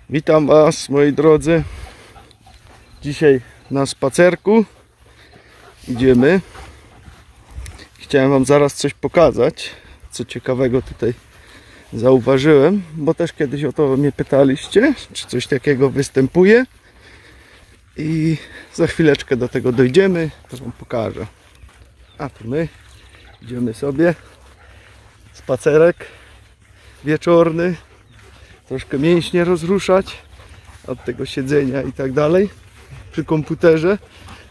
Witam Was, moi drodzy. Dzisiaj na spacerku idziemy. Chciałem Wam zaraz coś pokazać, co ciekawego tutaj zauważyłem, bo też kiedyś o to mnie pytaliście, czy coś takiego występuje. I za chwileczkę do tego dojdziemy, to Wam pokażę. A tu my idziemy sobie. Spacerek wieczorny. Troszkę mięśnie rozruszać od tego siedzenia i tak dalej przy komputerze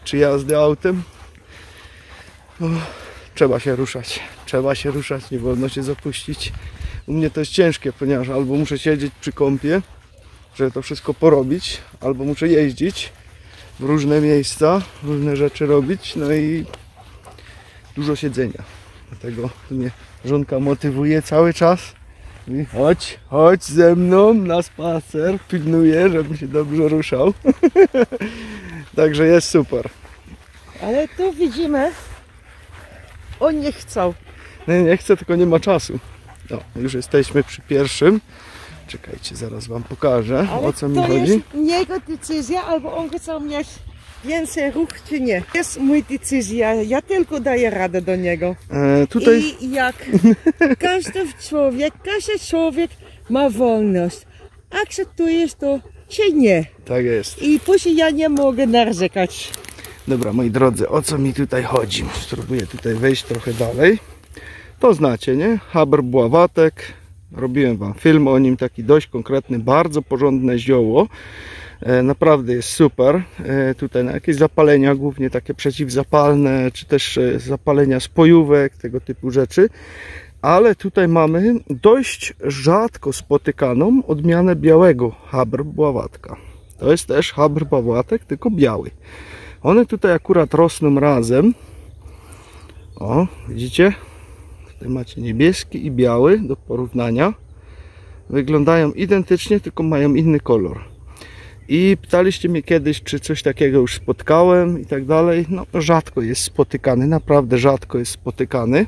czy jazdy autem. Trzeba się ruszać, nie wolno się zapuścić. U mnie to jest ciężkie, ponieważ albo muszę siedzieć przy kompie, żeby to wszystko porobić, albo muszę jeździć w różne miejsca, różne rzeczy robić, no i dużo siedzenia. Dlatego mnie żonka motywuje cały czas. I chodź ze mną na spacer, pilnuję, żebym się dobrze ruszał. Także jest super. Ale tu widzimy, on nie chce. Nie chcę, tylko nie ma czasu. No, już jesteśmy przy pierwszym. Czekajcie, zaraz Wam pokażę, o co mi chodzi. To jest jego decyzja, albo on chce mieć więcej ruch, czy nie. To jest moja decyzja, ja tylko daję radę do niego. Tutaj... I jak każdy człowiek ma wolność. Akceptujesz to, czy nie. Tak jest. I później ja nie mogę narzekać. Dobra, moi drodzy, o co mi tutaj chodzi? Spróbuję tutaj wejść trochę dalej. To znacie, nie? Habr bławatek. Robiłem Wam film o nim, taki dość konkretny, bardzo porządne zioło. Naprawdę jest super. Tutaj na jakieś zapalenia, głównie takie przeciwzapalne, czy też zapalenia spojówek, tego typu rzeczy. Ale tutaj mamy dość rzadko spotykaną odmianę białego habr bławatka. To jest też habr bławatek, tylko biały. One tutaj akurat rosną razem. O, widzicie? Tutaj macie niebieski i biały do porównania. Wyglądają identycznie, tylko mają inny kolor. I pytaliście mnie kiedyś, czy coś takiego już spotkałem i tak dalej. No, rzadko jest spotykany, naprawdę rzadko jest spotykany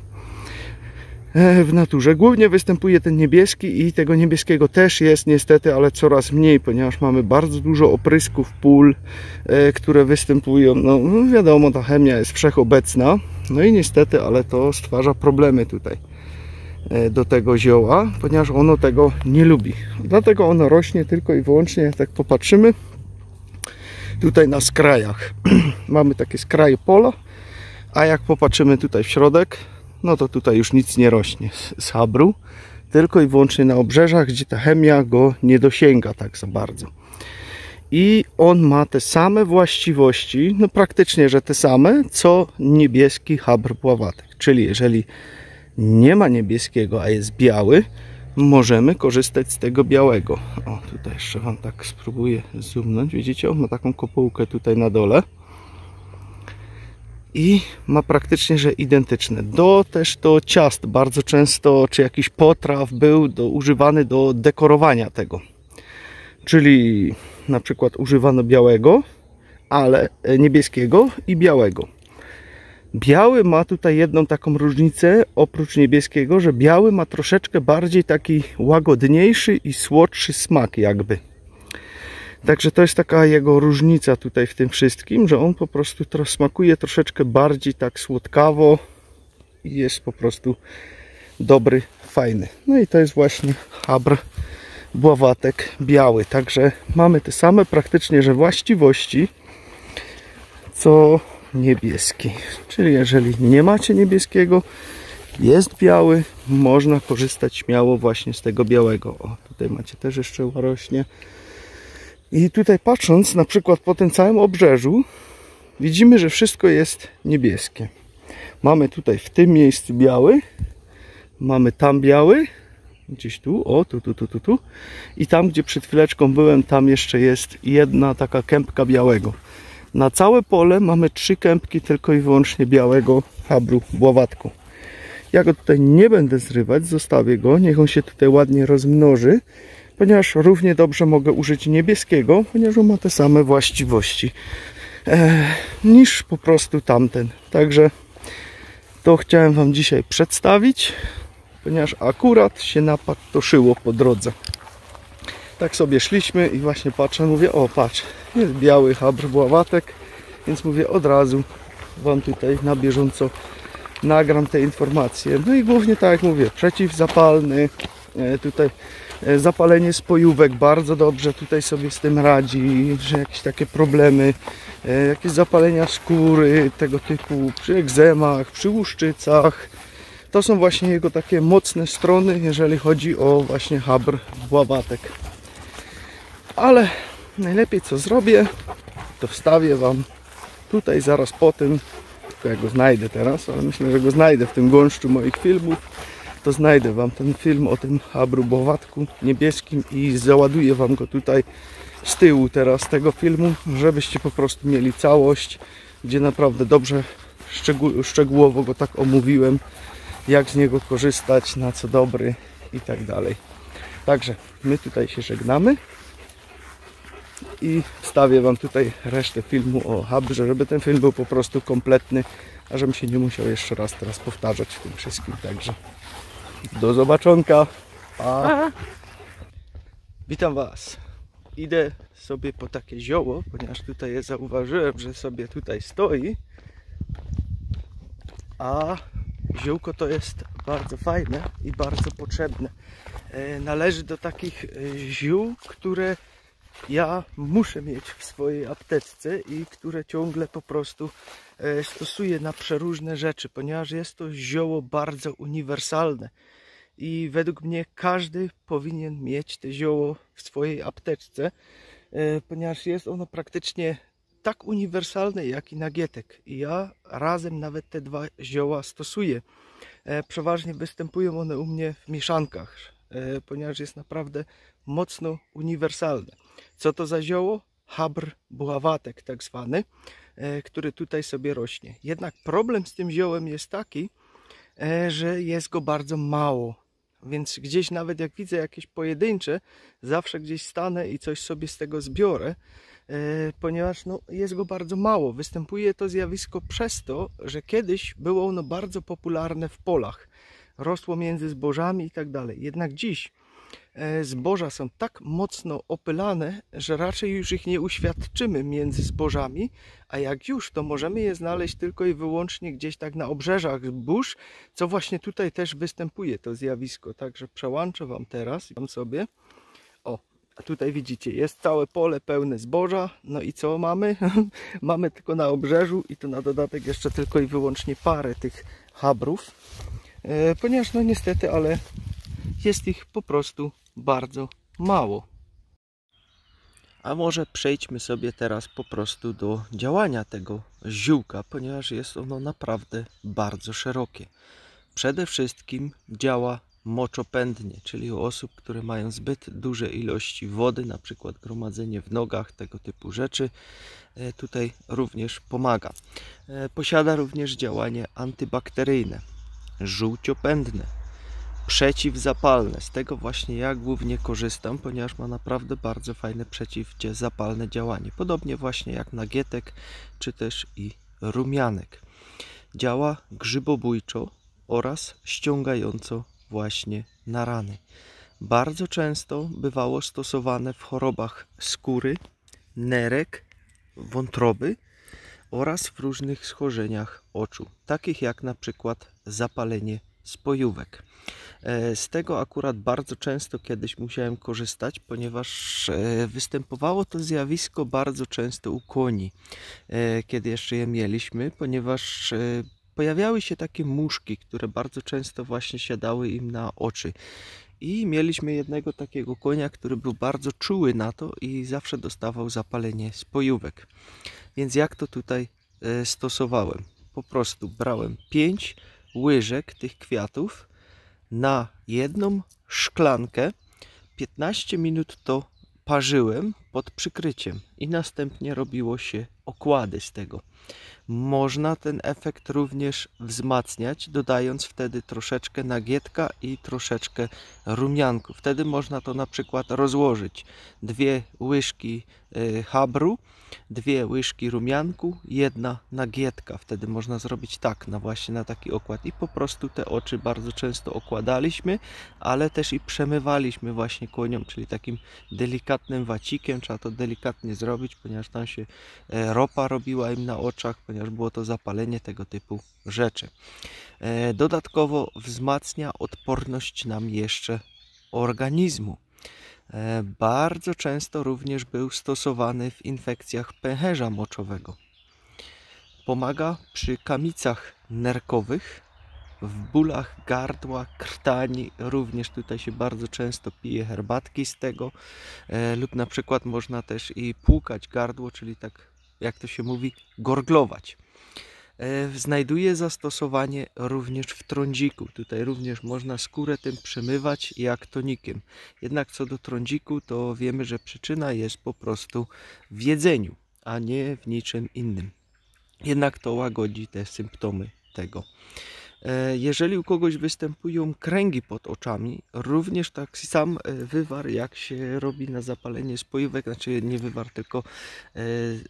w naturze. Głównie występuje ten niebieski i tego niebieskiego też jest niestety, ale coraz mniej, ponieważ mamy bardzo dużo oprysków pól, które występują. No wiadomo, ta chemia jest wszechobecna, no i niestety, ale to stwarza problemy tutaj do tego zioła, ponieważ ono tego nie lubi. Dlatego ono rośnie tylko i wyłącznie, jak tak popatrzymy, tutaj na skrajach. Mamy takie skraje pola, a jak popatrzymy tutaj w środek, no to tutaj już nic nie rośnie z habru, tylko i wyłącznie na obrzeżach, gdzie ta chemia go nie dosięga tak za bardzo. I on ma te same właściwości, no praktycznie, że te same, co niebieski habr bławatek. Czyli jeżeli nie ma niebieskiego, a jest biały, możemy korzystać z tego białego. O, tutaj jeszcze Wam tak spróbuję zoomnąć. Widzicie, on ma taką kopułkę tutaj na dole. I ma praktycznie, że identyczne. Też do ciast bardzo często, czy jakiś potraw był używany do dekorowania tego. Czyli na przykład używano białego, ale niebieskiego i białego. Biały ma tutaj jedną taką różnicę, oprócz niebieskiego, że biały ma troszeczkę bardziej taki łagodniejszy i słodszy smak jakby. Także to jest taka jego różnica tutaj w tym wszystkim, że on po prostu smakuje troszeczkę bardziej tak słodkawo i jest po prostu dobry, fajny. No i to jest właśnie habr bławatek biały. Także mamy te same praktycznie, że właściwości co niebieski. Czyli jeżeli nie macie niebieskiego, jest biały, można korzystać śmiało właśnie z tego białego. O, tutaj macie też jeszcze rośnie. I tutaj patrząc na przykład po tym całym obrzeżu, widzimy, że wszystko jest niebieskie. Mamy tutaj w tym miejscu biały, mamy tam biały, gdzieś tu, o tu. I tam, gdzie przed chwileczką byłem, tam jeszcze jest jedna taka kępka białego. Na całe pole mamy 3 kępki tylko i wyłącznie białego habru bławatku. Ja go tutaj nie będę zrywać, zostawię go, niech on się tutaj ładnie rozmnoży, ponieważ równie dobrze mogę użyć niebieskiego, ponieważ on ma te same właściwości niż po prostu tamten. Także to chciałem Wam dzisiaj przedstawić, ponieważ akurat się napatoszyło po drodze. Tak sobie szliśmy i właśnie patrzę, mówię, o patrz, jest biały habr bławatek, więc mówię, od razu Wam tutaj na bieżąco nagram te informacje. No i głównie tak jak mówię, przeciwzapalny, tutaj zapalenie spojówek bardzo dobrze tutaj sobie z tym radzi, że jakieś takie problemy, jakieś zapalenia skóry tego typu przy egzemach, przy łuszczycach. To są właśnie jego takie mocne strony, jeżeli chodzi o właśnie habr bławatek. Ale najlepiej co zrobię, to wstawię Wam tutaj zaraz po tym, tylko ja go znajdę teraz, ale myślę, że go znajdę w tym gąszczu moich filmów, to znajdę Wam ten film o tym habru bławatku niebieskim i załaduję Wam go tutaj z tyłu teraz tego filmu, żebyście po prostu mieli całość, gdzie naprawdę dobrze, szczegółowo go tak omówiłem, jak z niego korzystać, na co dobry i tak dalej. Także my tutaj się żegnamy i wstawię Wam tutaj resztę filmu o habrze, żeby ten film był po prostu kompletny, a żebym się nie musiał jeszcze raz teraz powtarzać w tym wszystkim. Także do zobaczonka. Pa. Witam Was. Idę sobie po takie zioło, ponieważ tutaj je zauważyłem, że sobie tutaj stoi. A ziółko to jest bardzo fajne i bardzo potrzebne. Należy do takich ziół, które ja muszę mieć w swojej apteczce i które ciągle po prostu stosuję na przeróżne rzeczy, ponieważ jest to zioło bardzo uniwersalne i według mnie każdy powinien mieć to zioło w swojej apteczce, ponieważ jest ono praktycznie tak uniwersalne jak i nagietek i ja razem nawet te dwa zioła stosuję. Przeważnie występują one u mnie w mieszankach, ponieważ jest naprawdę mocno uniwersalne. Co to za zioło? Habr bławatek tak zwany, który tutaj sobie rośnie. Jednak problem z tym ziołem jest taki, że jest go bardzo mało. Więc gdzieś nawet jak widzę jakieś pojedyncze, zawsze gdzieś stanę i coś sobie z tego zbiorę, ponieważ no, jest go bardzo mało. Występuje to zjawisko przez to, że kiedyś było ono bardzo popularne w polach. Rosło między zbożami i tak dalej. Jednak dziś zboża są tak mocno opylane, że raczej już ich nie uświadczymy między zbożami, a jak już, to możemy je znaleźć tylko i wyłącznie gdzieś tak na obrzeżach zbóż, co właśnie tutaj też występuje to zjawisko. Także przełączę Wam teraz sobie. O, a tutaj widzicie, jest całe pole pełne zboża. No i co mamy? Mamy tylko na obrzeżu i to na dodatek jeszcze tylko i wyłącznie parę tych habrów, ponieważ no niestety, ale jest ich po prostu bardzo mało. A może przejdźmy sobie teraz po prostu do działania tego ziółka, ponieważ jest ono naprawdę bardzo szerokie. Przede wszystkim działa moczopędnie, czyli u osób, które mają zbyt duże ilości wody, na przykład gromadzenie w nogach, tego typu rzeczy, tutaj również pomaga. Posiada również działanie antybakteryjne, żółciopędne, przeciwzapalne. Z tego właśnie ja głównie korzystam, ponieważ ma naprawdę bardzo fajne przeciwzapalne działanie. Podobnie właśnie jak nagietek, czy też i rumianek. Działa grzybobójczo oraz ściągająco właśnie na rany. Bardzo często bywało stosowane w chorobach skóry, nerek, wątroby oraz w różnych schorzeniach oczu, takich jak na przykład zapalenie spojówek. Z tego akurat bardzo często kiedyś musiałem korzystać, ponieważ występowało to zjawisko bardzo często u koni, kiedy jeszcze je mieliśmy, ponieważ pojawiały się takie muszki, które bardzo często właśnie siadały im na oczy. I mieliśmy jednego takiego konia, który był bardzo czuły na to i zawsze dostawał zapalenie spojówek. Więc jak to tutaj stosowałem? Po prostu brałem 5 łyżek tych kwiatów na jedną szklankę, 15 minut to parzyłem, pod przykryciem i następnie robiło się okłady z tego. Można ten efekt również wzmacniać, dodając wtedy troszeczkę nagietka i troszeczkę rumianku. Wtedy można to na przykład rozłożyć. 2 łyżki habru, 2 łyżki rumianku, 1 nagietka. Wtedy można zrobić tak, właśnie na taki okład. I po prostu te oczy bardzo często okładaliśmy, ale też i przemywaliśmy właśnie kłoniom, czyli takim delikatnym wacikiem. Trzeba to delikatnie zrobić, ponieważ tam się ropa robiła im na oczach, ponieważ było to zapalenie, tego typu rzeczy. Dodatkowo wzmacnia odporność nam jeszcze organizmu. Bardzo często również był stosowany w infekcjach pęcherza moczowego. Pomaga przy kamicach nerkowych, w bólach gardła, krtani, również tutaj się bardzo często pije herbatki z tego, lub na przykład można też i płukać gardło, czyli tak jak to się mówi, gorglować. Znajduje zastosowanie również w trądziku. Tutaj również można skórę tym przemywać jak tonikiem. Jednak co do trądziku, to wiemy, że przyczyna jest po prostu w jedzeniu, a nie w niczym innym. Jednak to łagodzi te symptomy tego. Jeżeli u kogoś występują kręgi pod oczami, również tak sam wywar, jak się robi na zapalenie spojówek, znaczy nie wywar, tylko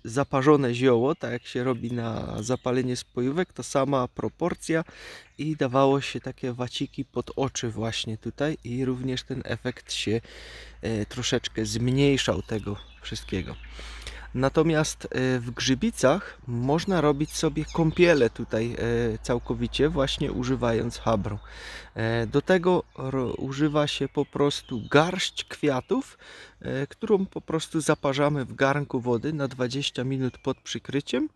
zaparzone zioło, tak jak się robi na zapalenie spojówek, to sama proporcja i dawało się takie waciki pod oczy właśnie tutaj i również ten efekt się troszeczkę zmniejszał tego wszystkiego. Natomiast w Grzybicach można robić sobie kąpiele tutaj całkowicie, właśnie używając habru. Do tego używa się po prostu garść kwiatów, którą po prostu zaparzamy w garnku wody na 20 minut pod przykryciem.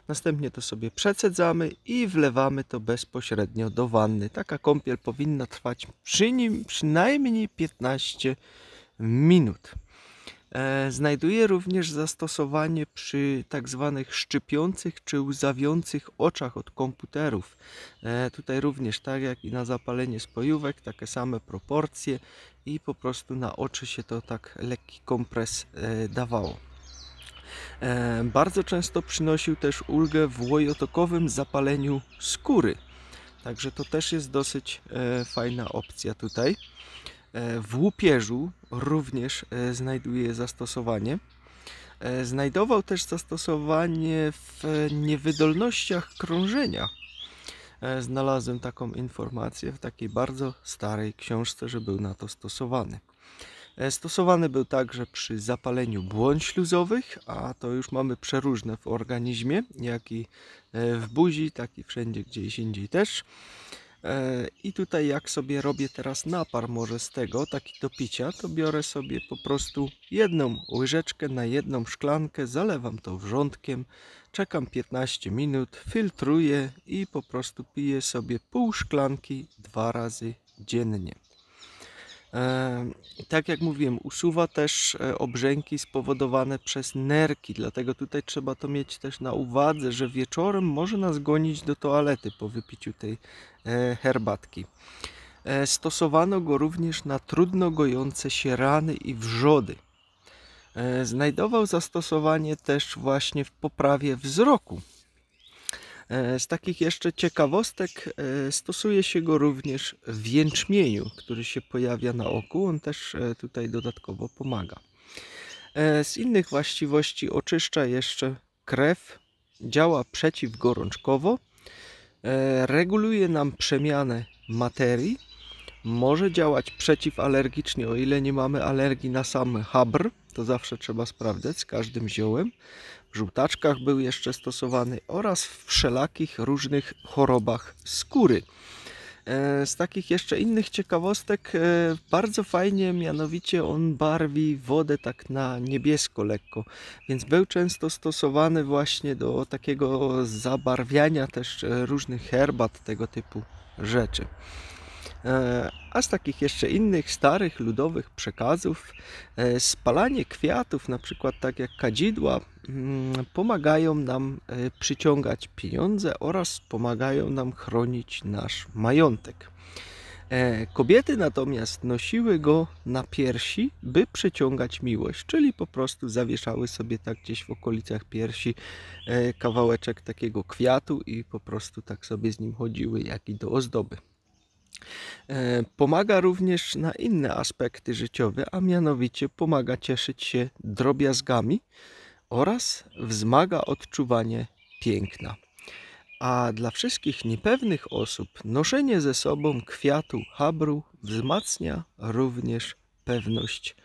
Następnie to sobie przecedzamy i wlewamy to bezpośrednio do wanny. Taka kąpiel powinna trwać przynajmniej 15 minut. Znajduje również zastosowanie przy tak zwanych szczypiących czy łzawiących oczach od komputerów. Tutaj również, tak jak i na zapalenie spojówek, takie same proporcje i po prostu na oczy się to tak lekki kompres dawało. Bardzo często przynosił też ulgę w łojotokowym zapaleniu skóry. Także to też jest dosyć fajna opcja tutaj. W łupieżu również znajduje zastosowanie. Znajdował też zastosowanie w niewydolnościach krążenia. Znalazłem taką informację w takiej bardzo starej książce, że był na to stosowany. Stosowany był także przy zapaleniu błon śluzowych, a to już mamy przeróżne w organizmie, jak i w buzi, tak i wszędzie gdzieś indziej też. I tutaj jak sobie robię teraz napar może z tego, taki do picia, to biorę sobie po prostu 1 łyżeczkę na 1 szklankę, zalewam to wrzątkiem, czekam 15 minut, filtruję i po prostu piję sobie pół szklanki 2 razy dziennie. Tak jak mówiłem, usuwa też obrzęki spowodowane przez nerki, dlatego tutaj trzeba to mieć też na uwadze, że wieczorem może nas gonić do toalety po wypiciu tej herbatki. Stosowano go również na trudno gojące się rany i wrzody. Znajdował zastosowanie też właśnie w poprawie wzroku. Z takich jeszcze ciekawostek stosuje się go również w jęczmieniu, który się pojawia na oku. On też tutaj dodatkowo pomaga. Z innych właściwości oczyszcza jeszcze krew, działa przeciwgorączkowo, reguluje nam przemianę materii, może działać przeciwalergicznie, o ile nie mamy alergii na sam habr, to zawsze trzeba sprawdzać z każdym ziołem. W żółtaczkach był jeszcze stosowany oraz w wszelakich różnych chorobach skóry. Z takich jeszcze innych ciekawostek bardzo fajnie, mianowicie on barwi wodę tak na niebiesko lekko, więc był często stosowany właśnie do takiego zabarwiania też różnych herbat, tego typu rzeczy. A z takich jeszcze innych starych ludowych przekazów, spalanie kwiatów, na przykład tak jak kadzidła, pomagają nam przyciągać pieniądze oraz pomagają nam chronić nasz majątek. Kobiety natomiast nosiły go na piersi, by przyciągać miłość, czyli po prostu zawieszały sobie tak gdzieś w okolicach piersi kawałeczek takiego kwiatu i po prostu tak sobie z nim chodziły, jak i do ozdoby. Pomaga również na inne aspekty życiowe, a mianowicie pomaga cieszyć się drobiazgami oraz wzmaga odczuwanie piękna. A dla wszystkich niepewnych osób noszenie ze sobą kwiatu habru wzmacnia również pewność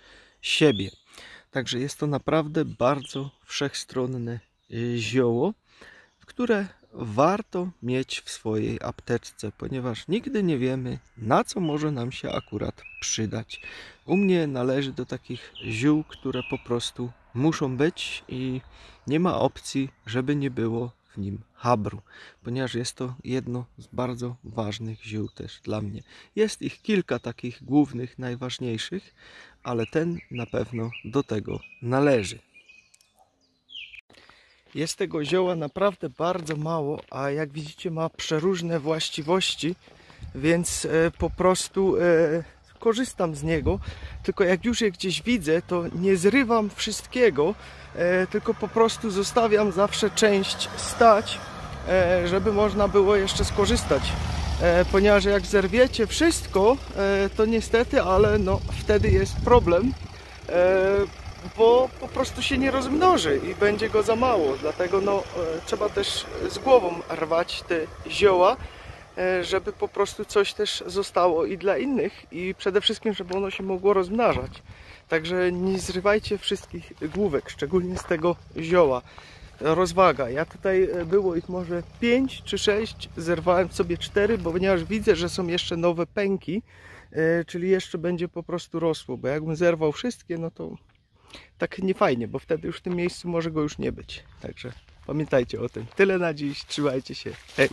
siebie. Także jest to naprawdę bardzo wszechstronne zioło, które warto mieć w swojej apteczce, ponieważ nigdy nie wiemy, na co może nam się akurat przydać. U mnie należy do takich ziół, które po prostu muszą być i nie ma opcji, żeby nie było w nim habru, ponieważ jest to jedno z bardzo ważnych ziół też dla mnie. Jest ich kilka takich głównych, najważniejszych, ale ten na pewno do tego należy. Jest tego zioła naprawdę bardzo mało, a jak widzicie ma przeróżne właściwości, więc po prostu korzystam z niego, tylko jak już je gdzieś widzę, to nie zrywam wszystkiego, tylko po prostu zostawiam zawsze część stać, żeby można było jeszcze skorzystać. Ponieważ jak zerwiecie wszystko, to niestety, ale no wtedy jest problem, bo po prostu się nie rozmnoży i będzie go za mało. Dlatego no, trzeba też z głową rwać te zioła, żeby po prostu coś też zostało i dla innych i przede wszystkim, żeby ono się mogło rozmnażać. Także nie zrywajcie wszystkich główek, szczególnie z tego zioła. Rozwaga. Ja tutaj było ich może 5 czy 6, zerwałem sobie 4, bo ponieważ widzę, że są jeszcze nowe pęki, czyli jeszcze będzie po prostu rosło, bo jakbym zerwał wszystkie, no to tak nie fajnie, bo wtedy już w tym miejscu może go już nie być. Także pamiętajcie o tym. Tyle na dziś, trzymajcie się. Hej!